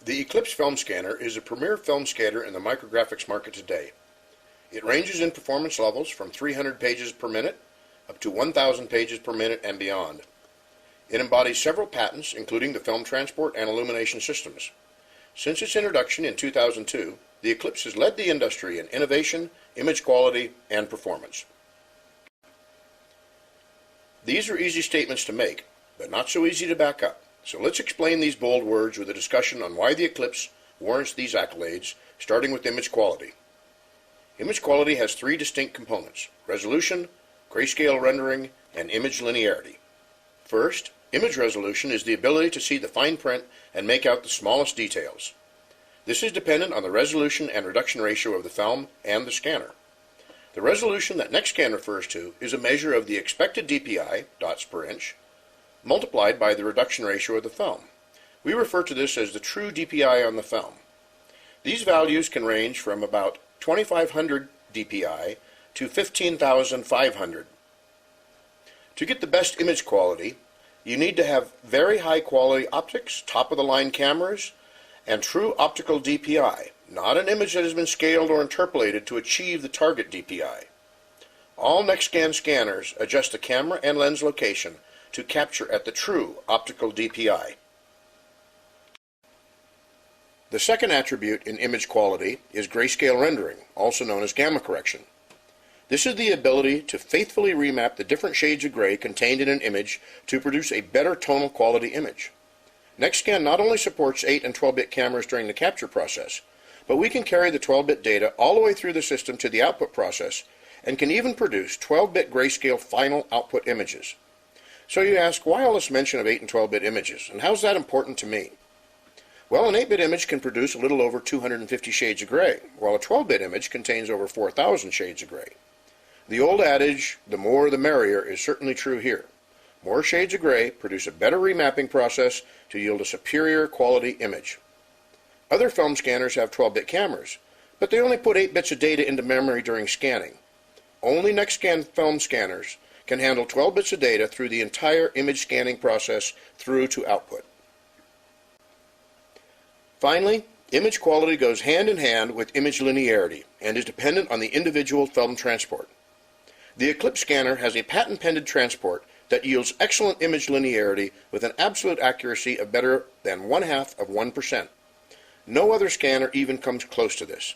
The Eclipse film scanner is a premier film scanner in the micrographics market today. It ranges in performance levels from 300 pages per minute up to 1,000 pages per minute and beyond. It embodies several patents, including the film transport and illumination systems. Since its introduction in 2002, the Eclipse has led the industry in innovation, image quality, and performance. These are easy statements to make, but not so easy to back up. So let's explain these bold words with a discussion on why the Eclipse warrants these accolades, starting with image quality. Image quality has three distinct components: resolution, grayscale rendering, and image linearity. First, image resolution is the ability to see the fine print and make out the smallest details. This is dependent on the resolution and reduction ratio of the film and the scanner. The resolution that NextScan refers to is a measure of the expected DPI, dots per inch, multiplied by the reduction ratio of the film. We refer to this as the true DPI on the film. These values can range from about 2,500 DPI to 15,500. To get the best image quality, you need to have very high quality optics, top-of-the-line cameras, and true optical DPI, not an image that has been scaled or interpolated to achieve the target DPI. All NextScan scanners adjust the camera and lens location to capture at the true optical DPI. The second attribute in image quality is grayscale rendering, also known as gamma correction. This is the ability to faithfully remap the different shades of gray contained in an image to produce a better tonal quality image. NextScan not only supports 8 and 12-bit cameras during the capture process, but we can carry the 12-bit data all the way through the system to the output process and can even produce 12-bit grayscale final output images. So you ask, why all this mention of 8 and 12-bit images, and how's that important to me? Well, an 8-bit image can produce a little over 250 shades of gray, while a 12-bit image contains over 4,000 shades of gray. The old adage, the more the merrier, is certainly true here. More shades of gray produce a better remapping process to yield a superior quality image. Other film scanners have 12-bit cameras, but they only put 8 bits of data into memory during scanning. Only NextScan film scanners can handle 12 bits of data through the entire image scanning process through to output. Finally, image quality goes hand in hand with image linearity and is dependent on the individual film transport. The Eclipse scanner has a patent-pending transport that yields excellent image linearity with an absolute accuracy of better than 0.5%. No other scanner even comes close to this.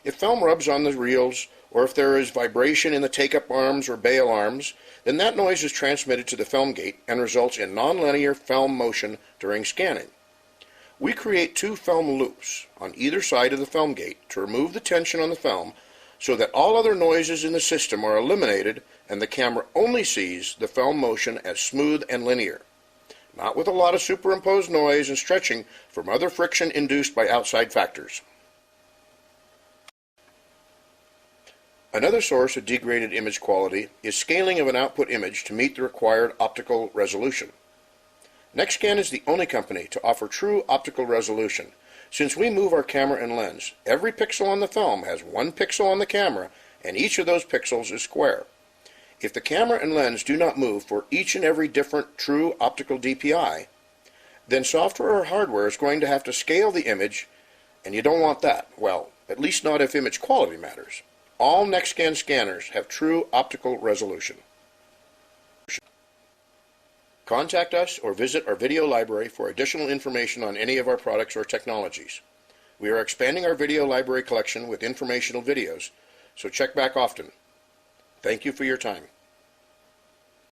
If film rubs on the reels, or if there is vibration in the take-up arms or bail arms, then that noise is transmitted to the film gate and results in nonlinear film motion during scanning. We create 2 film loops on either side of the film gate to remove the tension on the film so that all other noises in the system are eliminated and the camera only sees the film motion as smooth and linear, not with a lot of superimposed noise and stretching from other friction induced by outside factors. Another source of degraded image quality is scaling of an output image to meet the required optical resolution. NextScan is the only company to offer true optical resolution. Since we move our camera and lens, every pixel on the film has 1 pixel on the camera, and each of those pixels is square. If the camera and lens do not move for each and every different true optical DPI, then software or hardware is going to have to scale the image, and you don't want that. Well, at least not if image quality matters. All NextScan scanners have true optical resolution. Contact us or visit our video library for additional information on any of our products or technologies. We are expanding our video library collection with informational videos, so check back often. Thank you for your time.